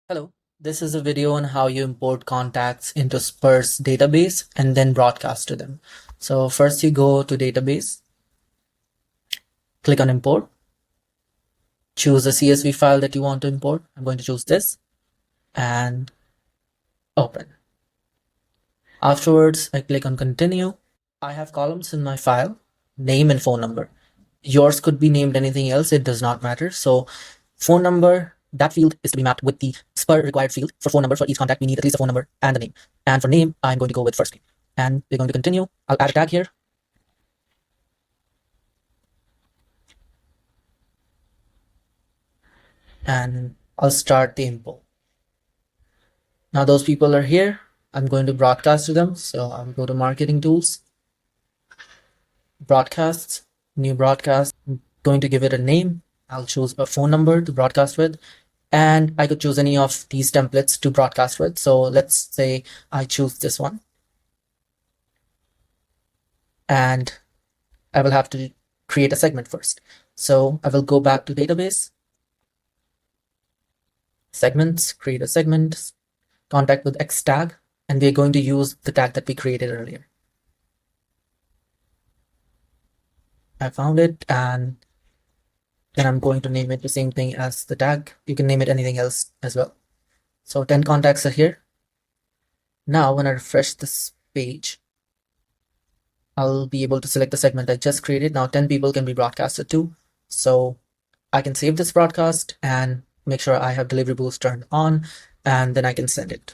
Hello, this is a video on how you import contacts into Spur's database and then broadcast to them. So first you go to database, click on import, choose a CSV file that you want to import. I'm going to choose this and open. Afterwards, I click on continue. I have columns in my file, name and phone number. Yours could be named anything else, it does not matter. So phone number, that field is to be mapped with the Spur required field. For phone number, for each contact, we need at least a phone number and a name. And for name, I'm going to go with first name. And we're going to continue. I'll add a tag here. And I'll start the import. Now those people are here. I'm going to broadcast to them. So I'll go to marketing tools, broadcasts, new broadcast. I'm going to give it a name. I'll choose a phone number to broadcast with. And I could choose any of these templates to broadcast with. So let's say I choose this one. And I will have to create a segment first. So I will go back to database, segments, create a segment, contact with X tag, and we're going to use the tag that we created earlier. I found it, and then I'm going to name it the same thing as the tag. You can name it anything else as well. So 10 contacts are here. Now when I refresh this page, I'll be able to select the segment I just created. Now 10 people can be broadcasted to. So I can save this broadcast and make sure I have delivery boost turned on, and then I can send it.